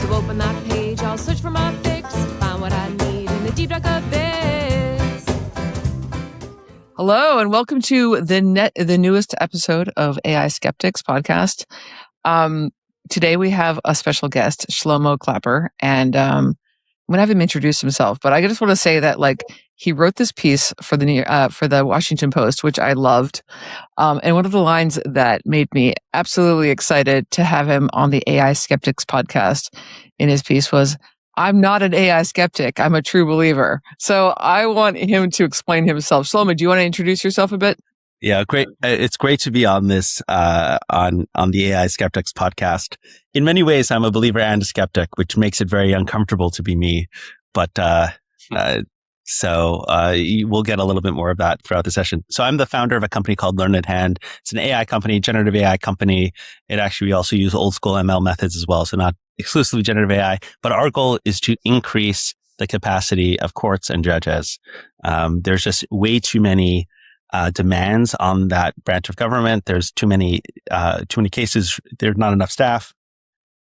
So open that page, I'll search for my fix, find what I need in the deep dark abyss. Hello, and welcome to the newest episode of AI Skeptics podcast. Today we have a special guest, Shlomo Klapper, and I'm going to have him introduce himself. But I just want to say that, he wrote this piece for the Washington Post, which I loved. And one of the lines that made me absolutely excited to have him on the AI Skeptics podcast in his piece was, "I'm not an AI skeptic. I'm a true believer." So I want him to explain himself. Shlomo, do you want to introduce yourself a bit? Yeah, great. It's great to be on this, on the AI Skeptics podcast. In many ways, I'm a believer and a skeptic, which makes it very uncomfortable to be me. But, we'll get a little bit more of that throughout the session. So I'm the founder of a company called Learned Hand. It's an AI company, generative AI company. We also use old school ML methods as well. So not exclusively generative AI, but our goal is to increase the capacity of courts and judges. There's just way too many demands on that branch of government. There's too many cases. There's not enough staff.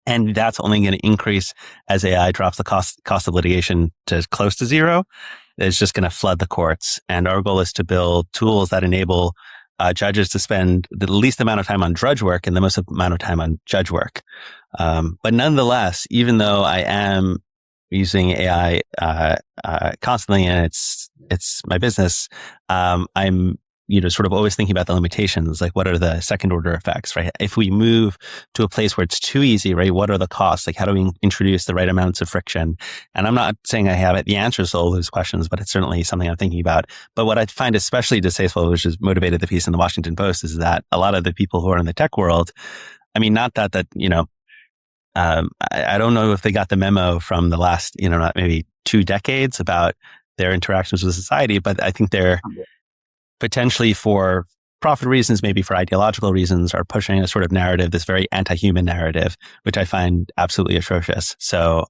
And that's only going to increase as AI drops the cost of litigation to close to zero. It's just going to flood the courts. And our goal is to build tools that enable judges to spend the least amount of time on drudge work and the most amount of time on judge work. But nonetheless, even though I am using AI constantly, and it's my business, I'm sort of always thinking about the limitations, like what are the second order effects, right? If we move to a place where it's too easy, right? What are the costs? Like how do we introduce the right amounts of friction? And I'm not saying I have the answers to all those questions, but it's certainly something I'm thinking about. But what I find especially distasteful, which has motivated the piece in the Washington Post, is that a lot of the people who are in the tech world, I mean, not that I don't know if they got the memo from the last, maybe 2 decades about their interactions with society, but I think they're potentially for profit reasons, maybe for ideological reasons, are pushing a sort of narrative, this very anti-human narrative, which I find absolutely atrocious. So,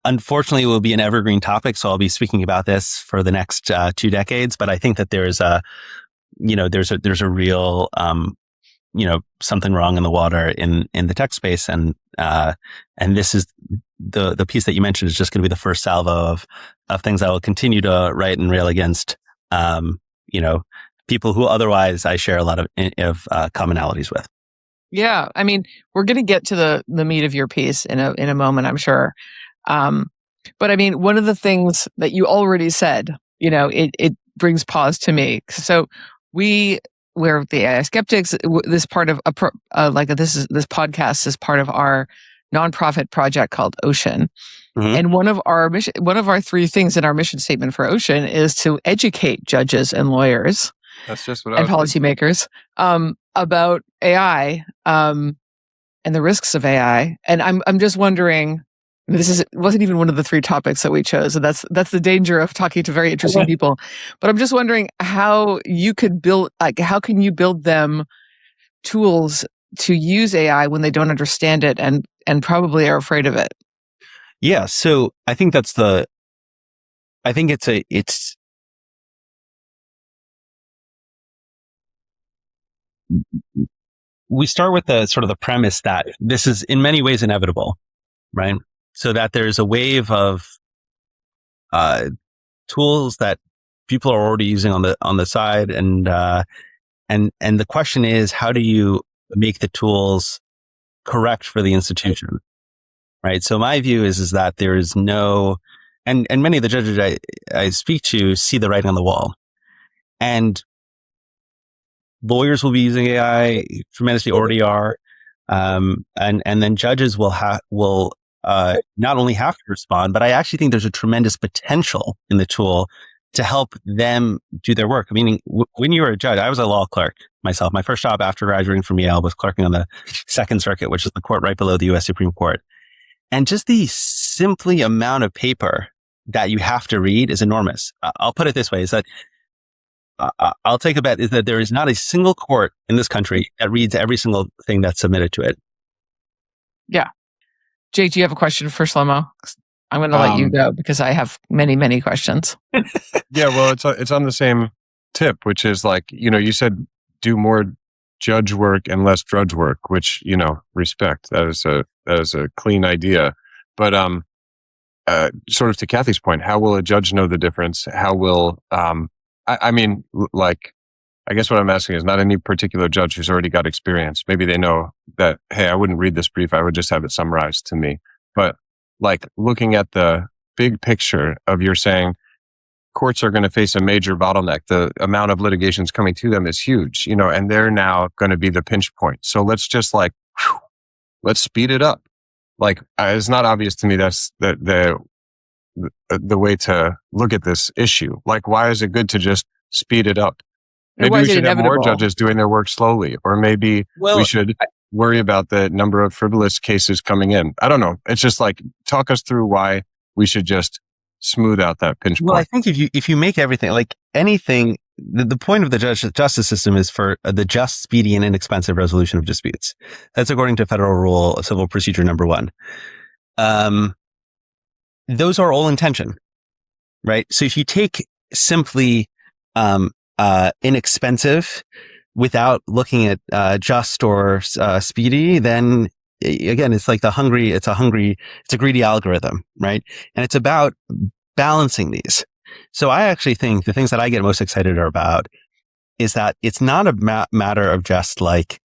unfortunately, it will be an evergreen topic. So I'll be speaking about this for the next 2 decades. But I think that there's a real, something wrong in the water in the tech space. And this is the piece that you mentioned is just going to be the first salvo of things I will continue to write and rail against, people who otherwise I share a lot of commonalities with. Yeah. I mean, we're going to get to the meat of your piece in a moment, I'm sure. But I mean, one of the things that you already said, it brings pause to me. So we're the AI Skeptics. This part of this podcast is part of our nonprofit project called Ocean. Mm-hmm. And one of our 3 things in our mission statement for Ocean is to educate judges and lawyers. That's just what and policymakers about AI and the risks of AI. And I'm just wondering, wasn't even one of the 3 topics that we chose. And that's the danger of talking to very interesting people. But I'm just wondering how you could how can you build them tools to use AI when they don't understand it and probably are afraid of it? Yeah. So I think we start with the sort of the premise that this is in many ways inevitable, right? So that there's a wave of tools that people are already using on the side, and the question is, how do you make the tools correct for the institution, right? So my view is that there is no, and many of the judges I speak to see the writing on the wall, and lawyers will be using AI tremendously, already are, and then judges will not only have to respond, but I actually think there's a tremendous potential in the tool to help them do their work. Meaning, when you were a judge, I was a law clerk myself. My first job after graduating from Yale was clerking on the Second Circuit, which is the court right below the U.S. Supreme Court. And just the simply amount of paper that you have to read is enormous. I'll put it this way, is that I'll take a bet is that there is not a single court in this country that reads every single thing that's submitted to it. Yeah. Jake, do you have a question for Shlomo? I'm going to let you go because I have many, many questions. Yeah, well, it's on the same tip, which is like, you said, do more judge work and less drudge work, which, respect. That is a clean idea. But sort of to Kathy's point, how will a judge know the difference? How will I guess what I'm asking is not any particular judge who's already got experience. Maybe they know that, hey, I wouldn't read this brief. I would just have it summarized to me. But like looking at the big picture of you're saying courts are going to face a major bottleneck. The amount of litigations coming to them is huge, and they're now going to be the pinch point. So let's just let's speed it up. Like, it's not obvious to me that's the way to look at this issue. Like, why is it good to just speed it up? Maybe we should have more judges doing their work slowly, or maybe we should worry about the number of frivolous cases coming in. I don't know. It's just like, talk us through why we should just smooth out that pinch point. Well, I think if you make everything, like anything, the point of the justice system is for the just, speedy, and inexpensive resolution of disputes. That's according to Federal Rule of Civil Procedure number 1. Those are all intention, right? So if you take simply inexpensive without looking at just or speedy, then again, it's like it's a greedy algorithm, right? And it's about balancing these. So I actually think the things that I get most excited about is that it's not a matter of just like,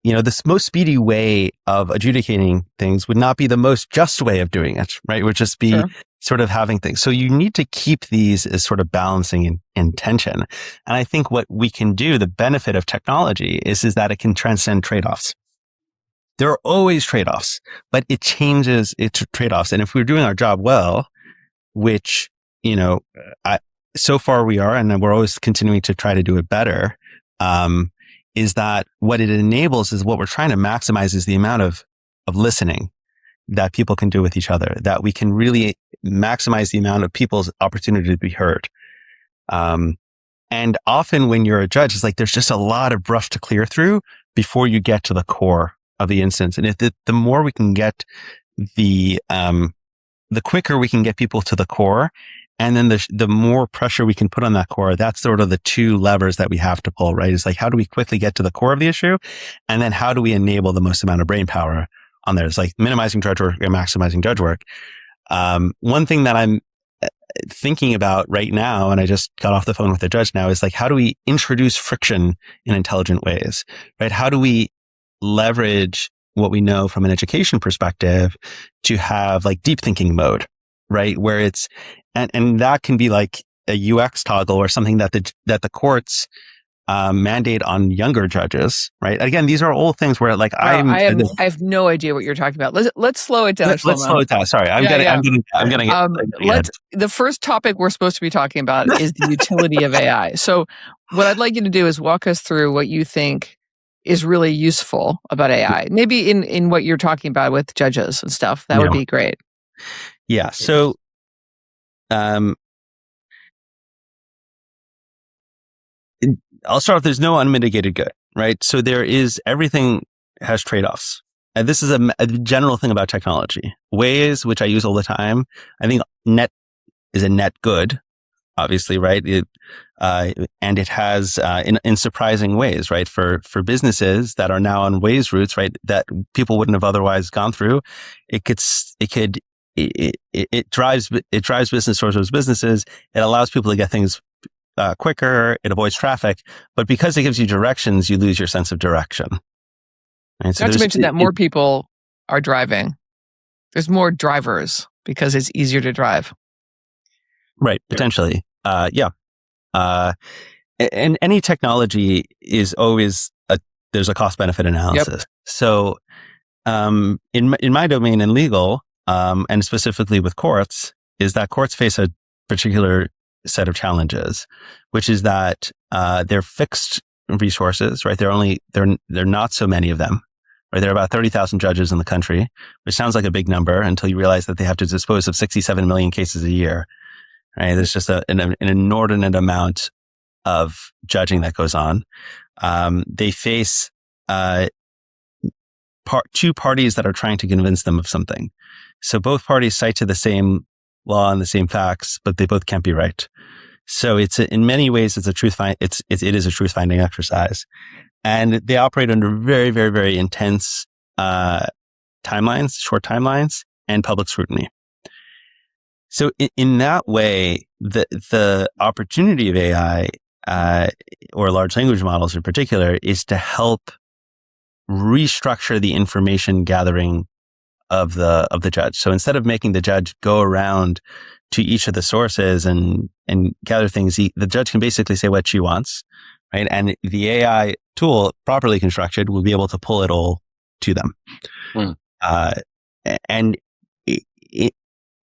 this most speedy way of adjudicating things would not be the most just way of doing it, right? It would just be sort of having things. So you need to keep these as sort of balancing in tension. And I think what we can do, the benefit of technology is that it can transcend trade-offs. There are always trade-offs, but it changes its trade-offs. And if we're doing our job well, which, so far we are, and we're always continuing to try to do it better, is that what it enables is what we're trying to maximize is the amount of listening that people can do with each other, that we can really maximize the amount of people's opportunity to be heard. And often when you're a judge, it's like there's just a lot of brush to clear through before you get to the core of the instance. And if the more we can get the quicker we can get people to the core, and then the more pressure we can put on that core, that's sort of the two levers that we have to pull, right? It's like, how do we quickly get to the core of the issue? And then how do we enable the most amount of brain power on there? It's like minimizing drudge work and maximizing judge work. One thing that I'm thinking about right now, and I just got off the phone with a judge now, is like, how do we introduce friction in intelligent ways, right? How do we leverage what we know from an education perspective to have like deep thinking mode, right? Where it's, and that can be like a UX toggle or something that the courts mandate on younger judges, right? Again, these are all things where like I have no idea what you're talking about. Let's slow it down. Let's slow it down. Sorry, I'm getting it. The first topic we're supposed to be talking about is the utility of AI. So what I'd like you to do is walk us through what you think is really useful about AI. Maybe in what you're talking about with judges and stuff. That would be great. Yeah. So, I'll start with, there's no unmitigated good, right? So everything has trade-offs. And this is a general thing about technology. Waze, which I use all the time, I think net is a net good, obviously, right? And it has, in surprising ways, right? For businesses that are now on Waze routes, right? That people wouldn't have otherwise gone through. It drives business towards those businesses. It allows people to get things quicker. It avoids traffic, but because it gives you directions, you lose your sense of direction. Right? So not to mention that more people are driving. There's more drivers because it's easier to drive. Right. Potentially. Yeah. And any technology is always there's a cost benefit analysis. Yep. So, in my domain in legal, and specifically with courts, is that courts face a particular set of challenges, which is that they're fixed resources, right? They're not so many of them, right? There are about 30,000 judges in the country, which sounds like a big number until you realize that they have to dispose of 67 million cases a year, right? There's just an inordinate amount of judging that goes on. They face two parties that are trying to convince them of something. So both parties cite to the same law and the same facts, but they both can't be right. So in many ways, it is a truth finding exercise. and they operate under very, very, very intense timelines, short timelines, and public scrutiny. So in that way, the opportunity of AI or large language models in particular is to help restructure the information gathering of the judge. So instead of making the judge go around to each of the sources and gather things, the judge can basically say what she wants, right? And the AI tool, properly constructed, will be able to pull it all to them. And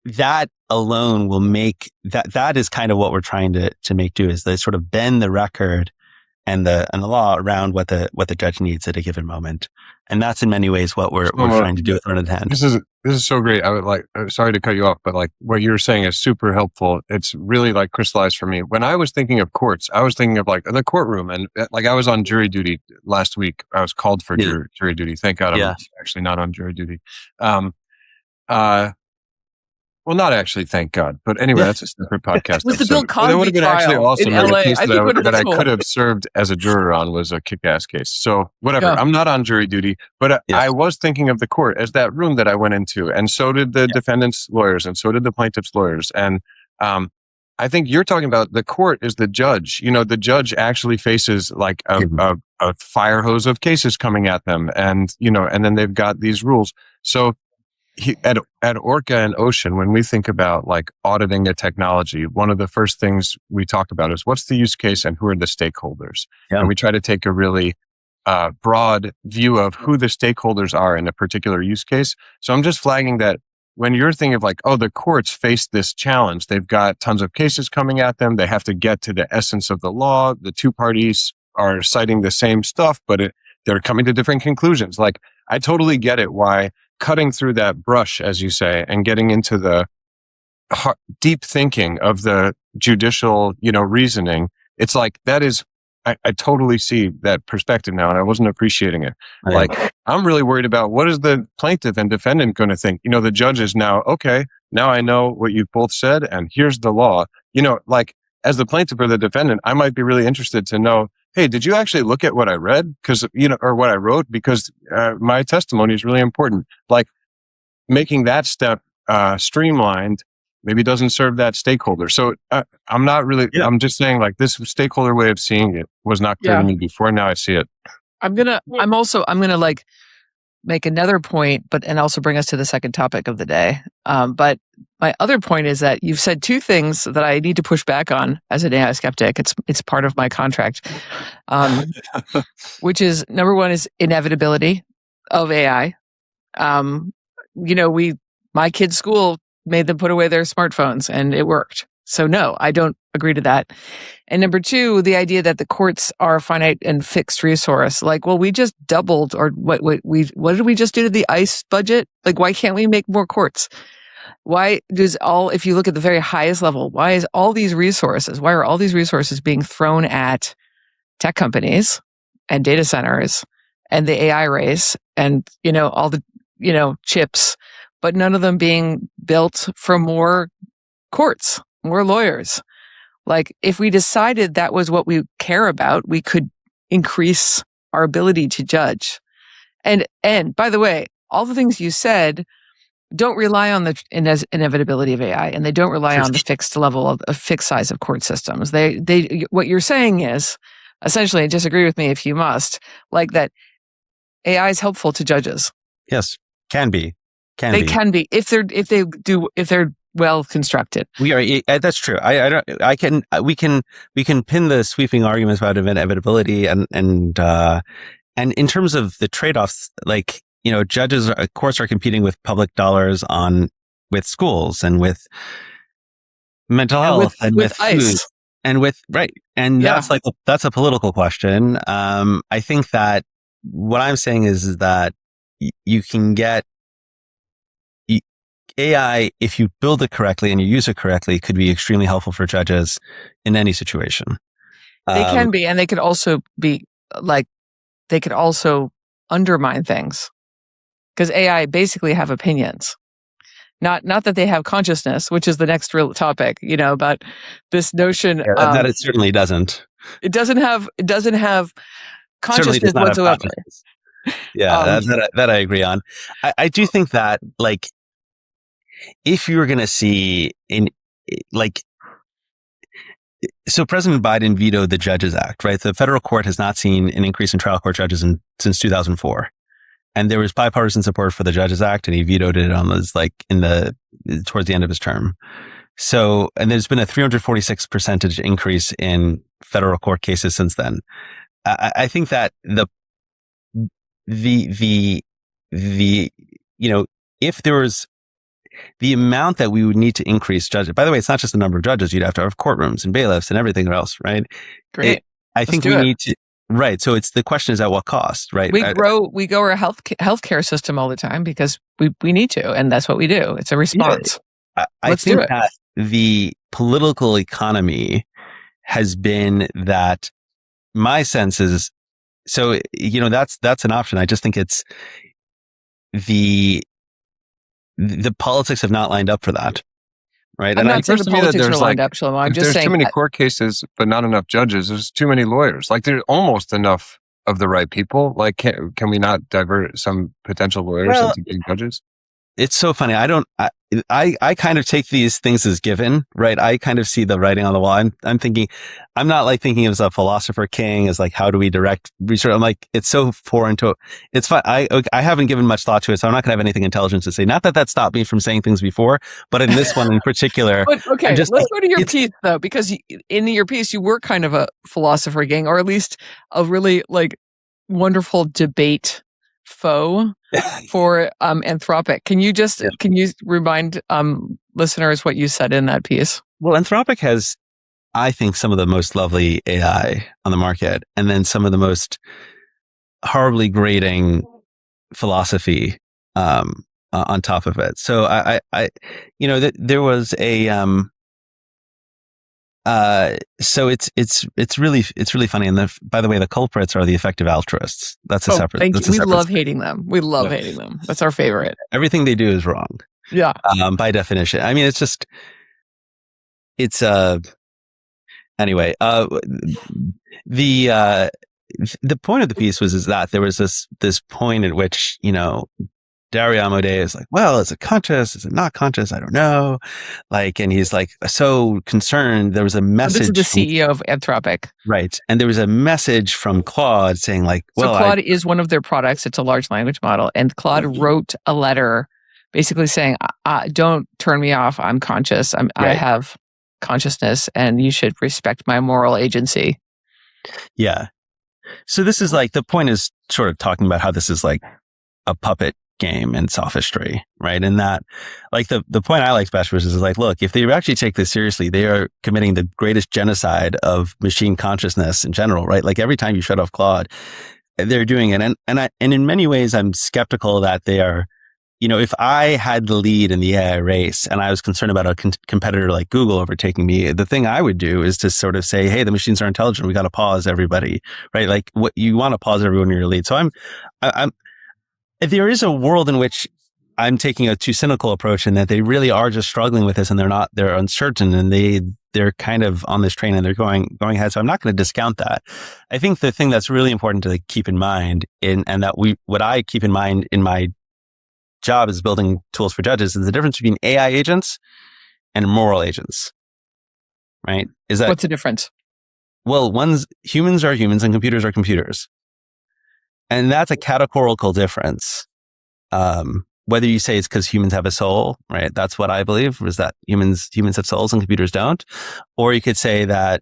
that alone will make that is kind of what we're trying to make do, is they sort of bend the record and the law around what the judge needs at a given moment. And that's in many ways what we're trying to do with Learned Hand. This is so great. I would like, sorry to cut you off, but like what you're saying is super helpful. It's really like crystallized for me. When I was thinking of courts, I was thinking of like the courtroom, and like I was on jury duty last week. I was called for jury duty. Thank God I'm actually not on jury duty. Well, not actually, thank God. But anyway, that's a separate podcast. It was the Bill Cosby it would have been actually trial awesome. in Like, LA. a case I think that I could have served as a juror on was a kick-ass case. So whatever. Yeah. I'm not on jury duty, but I was thinking of the court as that room that I went into, and so did the defendant's lawyers, and so did the plaintiff's lawyers. And I think you're talking about the court is the judge. You know, the judge actually faces like a fire hose of cases coming at them, and and then they've got these rules. So at Orca and Ocean, when we think about like auditing a technology, one of the first things we talk about is what's the use case and who are the stakeholders. And we try to take a really broad view of who the stakeholders are in a particular use case. So I'm just flagging that when you're thinking of like, oh, the courts face this challenge, they've got tons of cases coming at them. They have to get to the essence of the law. The two parties are citing the same stuff, but they're coming to different conclusions. Like, I totally get it why cutting through that brush, as you say, and getting into the deep thinking of the judicial, reasoning, it's like that is, I totally see that perspective now, and I wasn't appreciating it. Right. Like, I'm really worried about what is the plaintiff and defendant going to think? The judge is now, okay, now I know what you both said, and here's the law. Like, as the plaintiff or the defendant, I might be really interested to know, hey, did you actually look at what I read? Because, or what I wrote? Because my testimony is really important. Like, making that step streamlined maybe doesn't serve that stakeholder. So I'm not really, I'm just saying like this stakeholder way of seeing it was not clear to me before. Now I see it. I'm gonna like make another point, and also bring us to the second topic of the day. But my other point is that you've said two things that I need to push back on as an AI skeptic. It's part of my contract, which is number one is inevitability of AI. My kids' school made them put away their smartphones, and it worked. So no, I don't agree to that. And number two, the idea that the courts are a finite and fixed resource. Like, well, we just doubled, or what did we just do to the ICE budget? Like, why can't we make more courts? Why if you look at the very highest level, why are all these resources being thrown at tech companies and data centers and the AI race and, all the, chips, but none of them being built for more courts, more lawyers? Like, if we decided that was what we care about, we could increase our ability to judge. And by the way, all the things you said don't rely on the inevitability of AI, and they don't rely on the fixed level of a fixed size of court systems. What you're saying is, essentially, disagree with me if you must, like that AI is helpful to judges. Yes, can be. They can be if they're well constructed. That's true. We can pin the sweeping arguments about inevitability and in terms of the trade-offs, like, courts are competing with public dollars with schools and with mental health and with food ICE. and with, right. And that's a political question. I think that what I'm saying is that you can get AI, if you build it correctly and you use it correctly, could be extremely helpful for judges in any situation. They can be, and they could also be like, they could also undermine things, because AI basically have opinions. Not that they have consciousness, which is the next real topic, about this notion. That it certainly doesn't. It doesn't have certainly does consciousness not have whatsoever. consciousness. Yeah, Um, that I agree on. I do think that, like, if you were going to see so President Biden vetoed the Judges Act, right? The federal court has not seen an increase in trial court judges since 2004. And there was bipartisan support for the Judges Act, and he vetoed it towards the end of his term. So, and there's been a 346% increase in federal court cases since then. I think that if there was the amount that we would need to increase judges, by the way, it's not just the number of judges, you'd have to have courtrooms and bailiffs and everything else, right? Great. I think we need to, right. So the question is at what cost, right? We grow our healthcare system all the time because we need to, and that's what we do. It's a response. Yeah, I think that the political economy has been that my sense is, so, that's an option. I just think it's the politics have not lined up for that. Right. I'm not saying the politics are lined up, Shlomo. I'm just saying there's too many court cases, but not enough judges. There's too many lawyers. Like, there's almost enough of the right people. Like, can we not divert some potential lawyers into being judges? It's so funny. I kind of take these things as given, right? I kind of see the writing on the wall. I'm thinking, I'm not like thinking as a philosopher king, as like, how do we direct research? I'm like, it's so foreign to, it's fine. I haven't given much thought to it, so I'm not going to have anything intelligent to say. Not that stopped me from saying things before, but in this one in particular. But, okay, let's go to your piece though, because in your piece, you were kind of a philosopher king, or at least a really like wonderful debate foe for Anthropic. Can you remind listeners what you said in that piece? Well, Anthropic has, I think, some of the most lovely AI on the market, and then some of the most horribly grating philosophy on top of it. So there was a so it's really funny. And by the way, the culprits are the effective altruists. That's a separate. Thank you. We love hating them. We love hating them. That's our favorite. Everything they do is wrong. Yeah. By definition. I mean, anyway. The point of the piece is that there was this point at which, Dario Amodei is like, well, is it conscious? Is it not conscious? I don't know. Like, and he's like so concerned. There was a message. This is the CEO of Anthropic. Right. And there was a message from Claude saying like, well, so Claude is one of their products. It's a large language model. And Claude wrote a letter basically saying, don't turn me off. I'm conscious. I have consciousness, and you should respect my moral agency. Yeah. So this is like, the point is sort of talking about how this is like a puppet game and sophistry, right? And that, like, the point I liked best was like, look, if they actually take this seriously, they are committing the greatest genocide of machine consciousness in general, right? Like, every time you shut off Claude, they're doing it. And in many ways, I'm skeptical that they are, if I had the lead in the AI race and I was concerned about a competitor like Google overtaking me, the thing I would do is to sort of say, hey, the machines are intelligent. We got to pause everybody, right? Like, what you want to pause everyone in your lead. So there is a world in which I'm taking a too cynical approach, in that they really are just struggling with this, and they're uncertain, and they're kind of on this train and they're going ahead. So I'm not going to discount that. I think the thing that's really important to keep in mind what I keep in mind in my job is building tools for judges is the difference between AI agents and moral agents, right? What's the difference? Well, humans are humans and computers are computers. And that's a categorical difference. Whether you say it's because humans have a soul, right? That's what I believe, is that humans have souls and computers don't. Or you could say that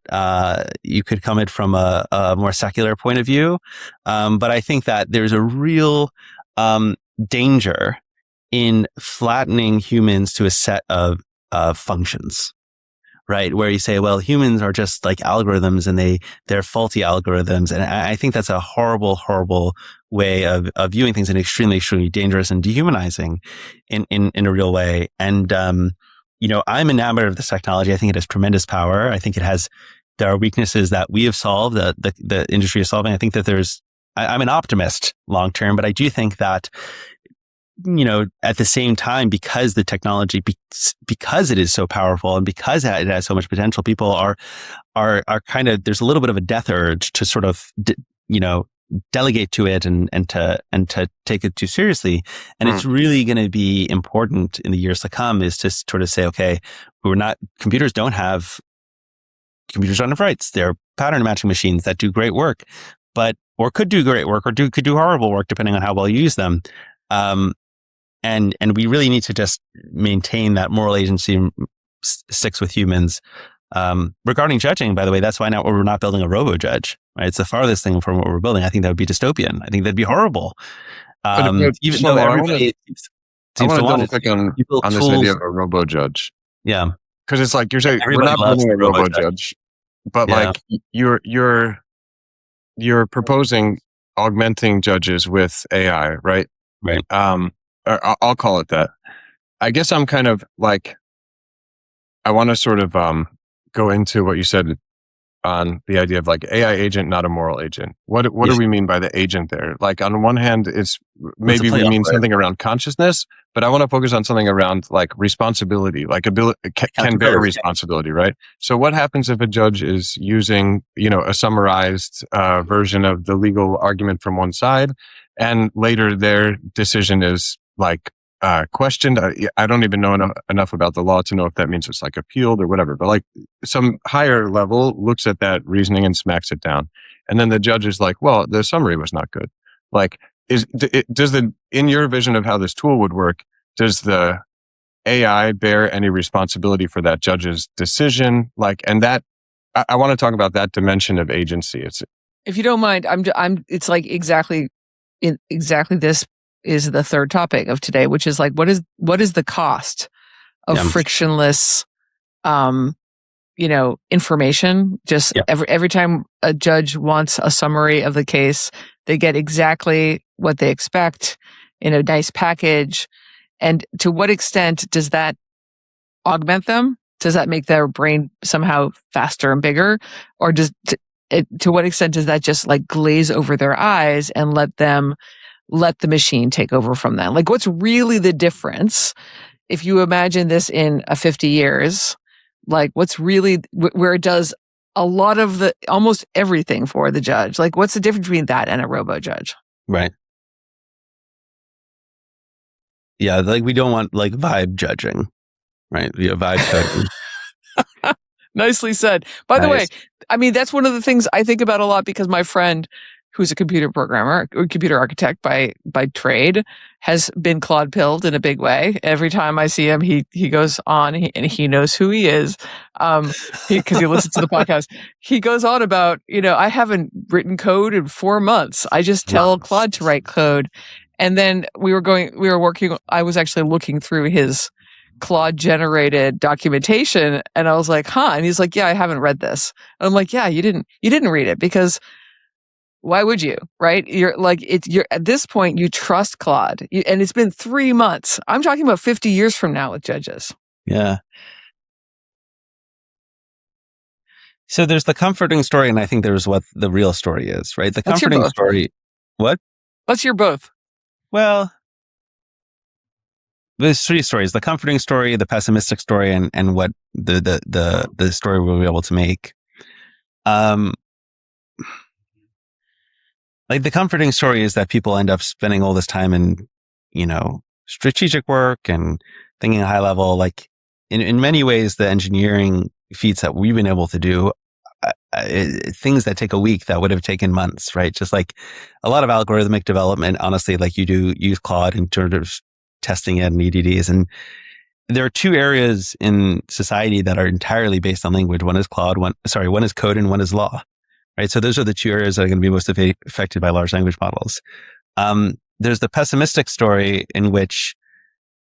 you could come at from a more secular point of view. But I think that there's a real danger in flattening humans to a set of functions. Right. Where you say, well, humans are just like algorithms, and they're faulty algorithms. And I think that's a horrible, horrible way of viewing things, and extremely, extremely dangerous and dehumanizing in a real way. And, I'm enamored of this technology. I think it has tremendous power. I think there are weaknesses that we have solved, that the industry is solving. I think that I'm an optimist long term, but I do think that, at the same time, because the technology, because it is so powerful and because it has so much potential, people are kind of, there's a little bit of a death urge to sort of, delegate to it and to take it too seriously. And it's really going to be important in the years to come is to sort of say, okay, computers don't have rights. They're pattern matching machines that do great work, or could do great work, or could do horrible work depending on how well you use them. And we really need to just maintain that moral agency sticks with humans. Regarding judging, by the way, that's why now we're not building a robo-judge, right? It's the farthest thing from what we're building. I think that would be dystopian. I think that'd be horrible. Even though everybody I want to double click on this idea of a robo-judge. Yeah. Because it's like, you're saying, we're not building a robo-judge, but like you're proposing augmenting judges with AI, right? Right. I'll call it that. I guess I'm kind of like, I want to sort of go into what you said on the idea of like AI agent, not a moral agent. What do we mean by the agent there? Like on one hand, it's maybe we mean something around consciousness, but I want to focus on something around like responsibility, like can bear responsibility, right? So what happens if a judge is using, a summarized version of the legal argument from one side, and later their decision is like questioned? I don't even know enough about the law to know if that means it's like appealed or whatever, but like some higher level looks at that reasoning and smacks it down. And then the judge is like, well, the summary was not good. Like, in your vision of how this tool would work, does the AI bear any responsibility for that judge's decision? Like, and that, I want to talk about that dimension of agency. If you don't mind, it's like exactly this is the third topic of today, which is like, what is the cost of frictionless, information? Just every time a judge wants a summary of the case, they get exactly what they expect in a nice package. And to what extent does that augment them? Does that make their brain somehow faster and bigger? Or to what extent does that just like glaze over their eyes and let the machine take over from them? Like, what's really the difference? If you imagine this in 50 years, like what's really where it does a lot of almost everything for the judge? Like, what's the difference between that and a robo judge? Right. Yeah. Like we don't want like vibe judging, right? Vibe judging. Nicely said. By the way, I mean, that's one of the things I think about a lot because my friend, who's a computer programmer or computer architect by trade, has been Claude pilled in a big way. Every time I see him, he goes on and he knows who he is because he listens to the podcast. He goes on about, I haven't written code in 4 months. I just tell Claude to write code. And then I was actually looking through his Claude generated documentation and I was like, huh? And he's like, yeah, I haven't read this. And I'm like, yeah, you didn't read it because why would you, right? You're at this point, you trust Claude and it's been 3 months. I'm talking about 50 years from now with judges. Yeah. So there's the comforting story and I think there's what the real story is, right? The comforting story. What? Let's hear both. Well, there's 3 stories: the comforting story, the pessimistic story, and what the story we'll be able to make. Like the comforting story is that people end up spending all this time in, strategic work and thinking high level. Like in many ways, the engineering feats that we've been able to do, things that take a week that would have taken months, right? Just like a lot of algorithmic development, honestly, like you do use Claude in terms of testing it and EDDs. And there are 2 areas in society that are entirely based on language. One is one is code and one is law, right? So those are the 2 areas that are going to be most affected by large language models. There's the pessimistic story in which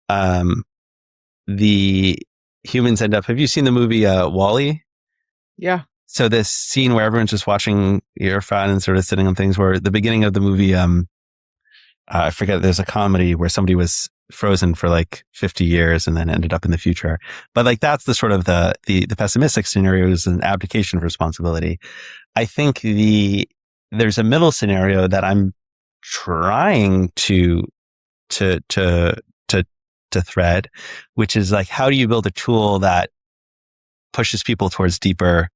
the humans end up. Have you seen the movie WALL-E? Yeah. So this scene where everyone's just watching your phone and sort of sitting on things, where the beginning of the movie, I forget, there's a comedy where somebody was frozen for like 50 years and then ended up in the future. But like that's the sort of the pessimistic scenario is an abdication of responsibility. I think there's a middle scenario that I'm trying to thread, which is like, how do you build a tool that pushes people towards deeper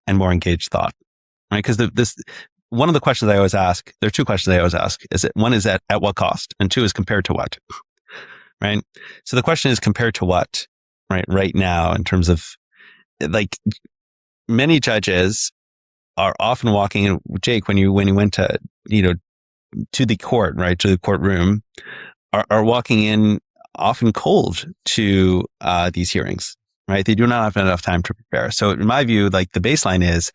and more engaged thought, right? Because one of the questions I always ask, there are two questions I always ask, is it one is at what cost? And two is compared to what, right? So the question is compared to what, right now, in terms of like many judges are often walking in, Jake, when you went to, to the court, right, to the courtroom, are walking in often cold to these hearings, right? They do not have enough time to prepare. So in my view, like the baseline is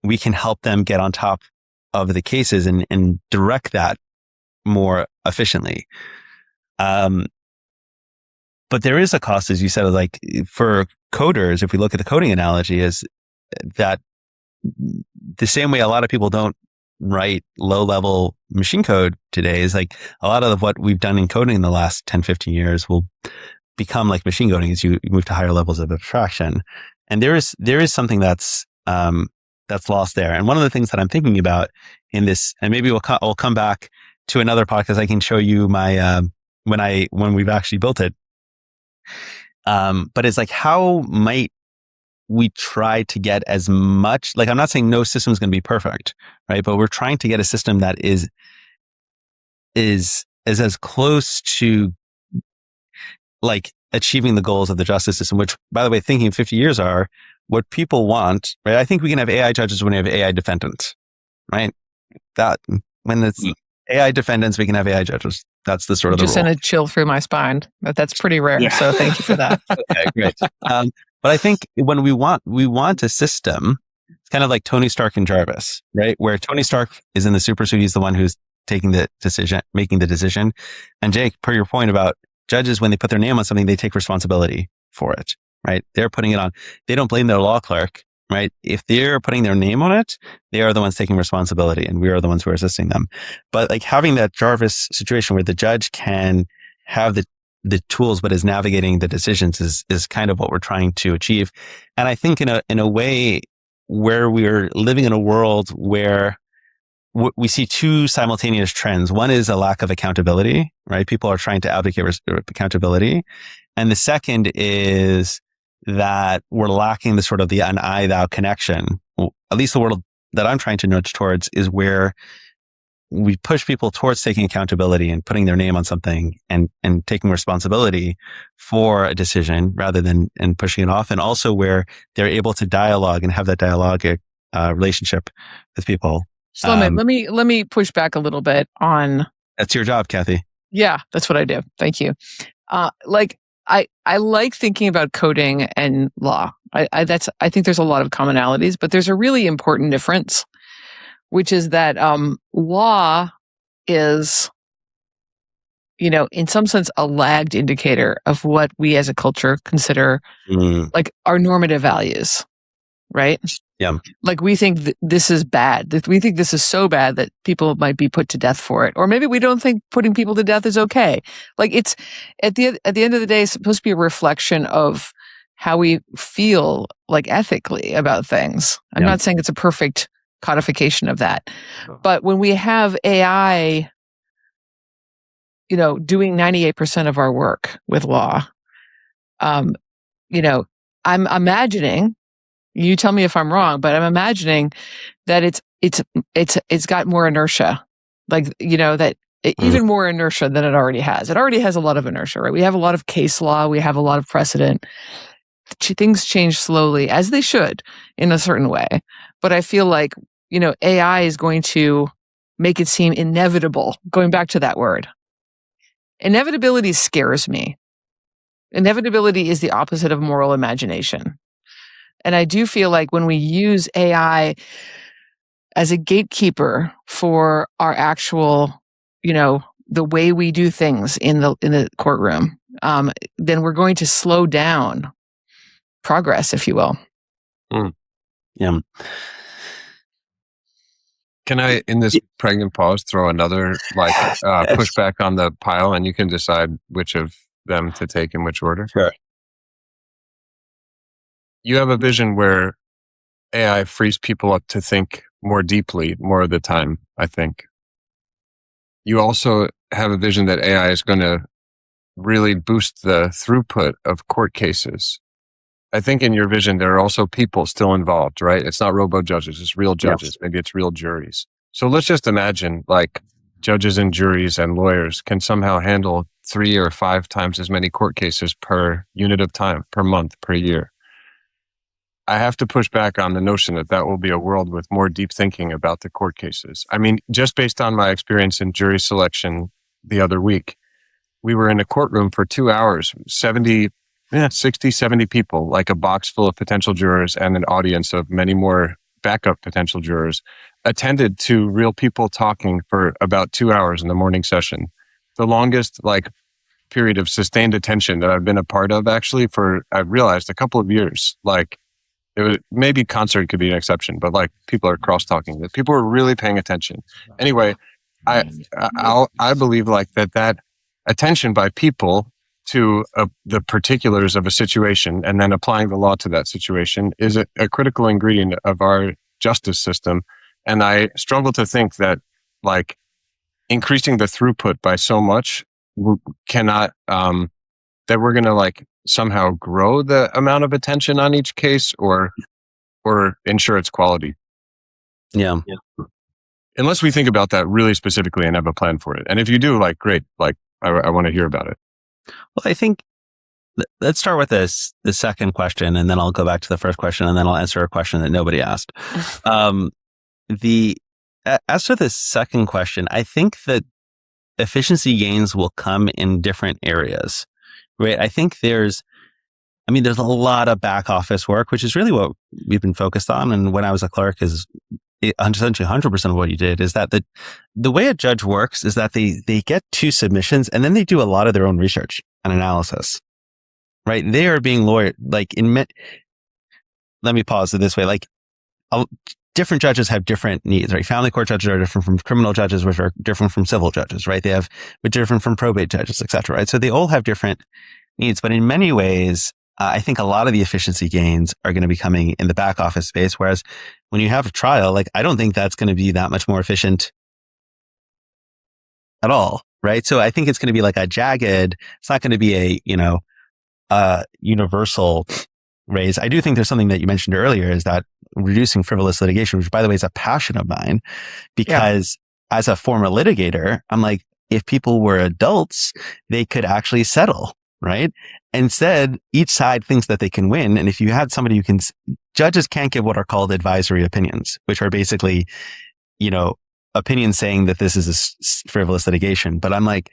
we can help them get on top of the cases and direct that more efficiently. But there is a cost, as you said, like for coders, if we look at the coding analogy, is that the same way a lot of people don't write low-level machine code today, is like a lot of what we've done in coding in the last 10, 15 years will become like machine coding as you move to higher levels of abstraction. And there is something that's lost there. And one of the things that I'm thinking about in this, and maybe we'll come back to another podcast, I can show you my when we've actually built it. But it's like, how might we try to get as much, like, I'm not saying no system is going to be perfect, right? But we're trying to get a system that is as close to like achieving the goals of the justice system, which, by the way, thinking 50 years are what people want, right? I think we can have AI judges when we have AI defendants, right? That when it's AI defendants, we can have AI judges. That's the sort of the rule. Just sent a chill through my spine. That's pretty rare. Yeah. So thank you for that. Okay, great. But I think when we want a system, it's kind of like Tony Stark and Jarvis, right? Where Tony Stark is in the super suit, he's the one who's making the decision. And Jake, per your point about judges, when they put their name on something, they take responsibility for it, right? They're putting it on. They don't blame their law clerk, right? If they're putting their name on it, they are the ones taking responsibility, and we are the ones who are assisting them. But like having that Jarvis situation where the judge can have the tools, but is navigating the decisions is kind of what we're trying to achieve. And I think in a way where we're living in a world where we see two simultaneous trends. One is a lack of accountability, right? People are trying to advocate accountability. And the second is that we're lacking the sort of the an I thou connection. At least the world that I'm trying to nudge towards is where we push people towards taking accountability and putting their name on something and taking responsibility for a decision rather than pushing it off. And also where they're able to dialogue and have that dialogic relationship with people. Shlomo, let me push back a little bit on. That's your job, Kathy. Yeah, that's what I do. Thank you. I like thinking about coding and law. I think there's a lot of commonalities, but there's a really important difference, which is that law is, in some sense, a lagged indicator of what we as a culture consider like our normative values, right? Yeah. Like we think this is bad. We think this is so bad that people might be put to death for it. Or maybe we don't think putting people to death is okay. Like it's at the end of the day, it's supposed to be a reflection of how we feel like ethically about things. I'm not saying it's a perfect codification of that. But when we have AI, doing 98% of our work with law, I'm imagining, you tell me if I'm wrong, but I'm imagining that it's got more inertia, even more inertia than it already has. It already has a lot of inertia, right? We have a lot of case law. We have a lot of precedent. Things change slowly, as they should, in a certain way. But I feel like, AI is going to make it seem inevitable. Going back to that word. Inevitability scares me. Inevitability is the opposite of moral imagination. And I do feel like when we use AI as a gatekeeper for our actual, the way we do things in the courtroom, then we're going to slow down progress, if you will. Yeah. Can I, in this pregnant pause, throw another pushback on the pile, and you can decide which of them to take in which order? Sure. You have a vision where AI frees people up to think more deeply more of the time, I think. You also have a vision that AI is going to really boost the throughput of court cases. I think in your vision, there are also people still involved, right? It's not robo judges, it's real judges. Maybe it's real juries. So let's just imagine like judges and juries and lawyers can somehow handle 3 or 5 times as many court cases per unit of time, per month, per year. I have to push back on the notion that that will be a world with more deep thinking about the court cases. I mean, just based on my experience in jury selection the other week, we were in a courtroom for 2 hours, 60, 70 people, like a box full of potential jurors and an audience of many more backup potential jurors, attended to real people talking for about 2 hours in the morning session. The longest like period of sustained attention that I've been a part of actually for, I've realized, a couple of years. Like it was, maybe concert could be an exception, but like people are cross talking, that people are really paying attention. Anyway, I believe like that attention by people to the particulars of a situation and then applying the law to that situation is a critical ingredient of our justice system. And I struggle to think that like increasing the throughput by so much cannot, that we're going to like somehow grow the amount of attention on each case or ensure its quality. Yeah. Unless we think about that really specifically and have a plan for it. And if you do, like, great, like I want to hear about it. Well, I think let's start with the second question, and then I'll go back to the first question, and then I'll answer a question that nobody asked. As for the second question, I think that efficiency gains will come in different areas, right? I think there's a lot of back office work, which is really what we've been focused on. And when I was a clerk, is essentially 100% of what you did. Is that the way a judge works is that they get 2 submissions and then they do a lot of their own research and analysis, right? They are being lawyer, like let me pause it this way. Like different judges have different needs, right? Family court judges are different from criminal judges, which are different from civil judges, right? But different from probate judges, et cetera, right? So they all have different needs, but in many ways, I think a lot of the efficiency gains are going to be coming in the back office space. Whereas when you have a trial, like I don't think that's going to be that much more efficient at all, right? So I think it's going to be like a jagged, it's not going to be a universal raise. I do think there's something that you mentioned earlier is that reducing frivolous litigation, which by the way is a passion of mine, because as a former litigator, I'm like, if people were adults, they could actually settle, right? Instead, each side thinks that they can win. And if you had somebody judges can't give what are called advisory opinions, which are basically, opinions saying that this is a frivolous litigation. But I'm like,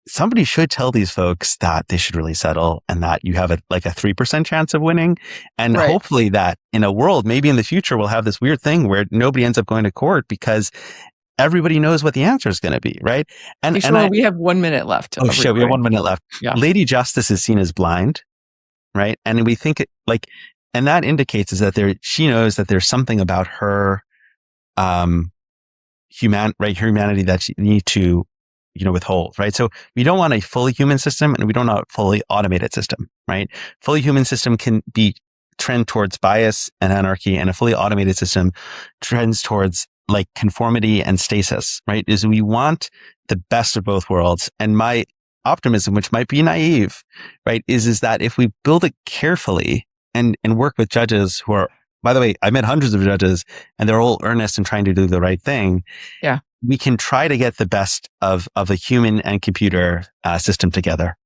somebody should tell these folks that they should really settle and that you have a 3% chance of winning. And hopefully that in a world, maybe in the future, we'll have this weird thing where nobody ends up going to court because everybody knows what the answer is going to be, right? And we have 1 minute left. Oh shit, we have 1 minute left. Yeah. Lady Justice is seen as blind, right? And we think and that indicates is that she knows that there's something about her, humanity that she need to, withhold, right? So we don't want a fully human system and we don't want a fully automated system, right? Fully human system can trend towards bias and anarchy, and a fully automated system trends towards like conformity and stasis, right? Is we want the best of both worlds. And my optimism, which might be naive, right, is that if we build it carefully and work with judges who are, by the way, I met hundreds of judges and they're all earnest in trying to do the right thing. Yeah. We can try to get the best of a human and computer system together.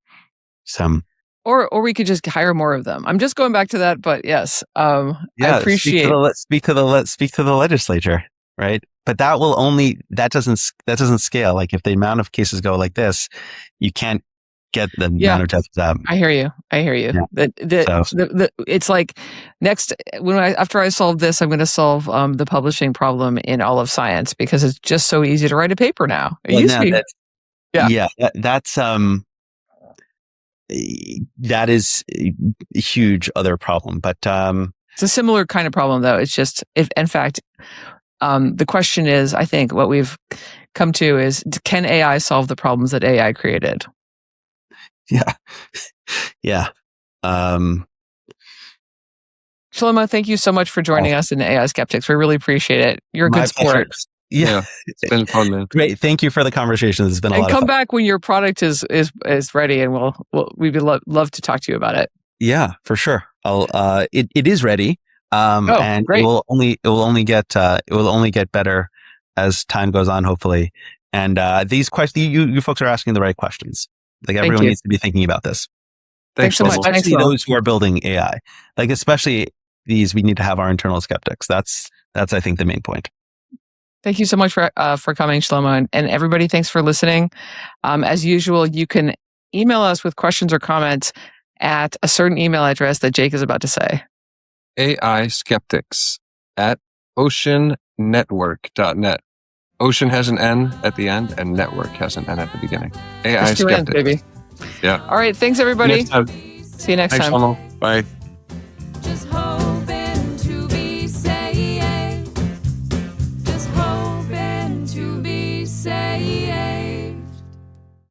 Or we could just hire more of them. I'm just going back to that, but yes, I appreciate. Speak to the legislature. Right. But that doesn't scale. Like if the amount of cases go like this, you can't get the amount of judges up. I hear you. Yeah. It's like after I solve this, I'm going to solve the publishing problem in all of science because it's just so easy to write a paper now. That is a huge other problem. But it's a similar kind of problem though. It's just in fact. The question is, I think what we've come to is, can AI solve the problems that AI created? Yeah. Yeah. Shlomo, thank you so much for joining us in AI Skeptics. We really appreciate it. You're a good sport. Yeah. It's been fun, man. Great. Thank you for the conversation. It's been a lot of fun. And come back when your product is ready and we'd love to talk to you about it. Yeah, for sure. It is ready. And great. it will only get better as time goes on, hopefully. And these questions, you folks are asking the right questions. Like everyone needs to be thinking about this. Thanks so much. Especially those who are building AI. Like especially these, we need to have our internal skeptics. That's I think the main point. Thank you so much for coming, Shlomo, and everybody. Thanks for listening. As usual, you can email us with questions or comments at a certain email address that Jake is about to say. AI skeptics at oceannetwork.net. Ocean has an N at the end, and network has an N at the beginning. AI There's two N's, skeptics, baby. Yeah. All right. Thanks, everybody. See you next time. Thanks, Shlomo. Bye.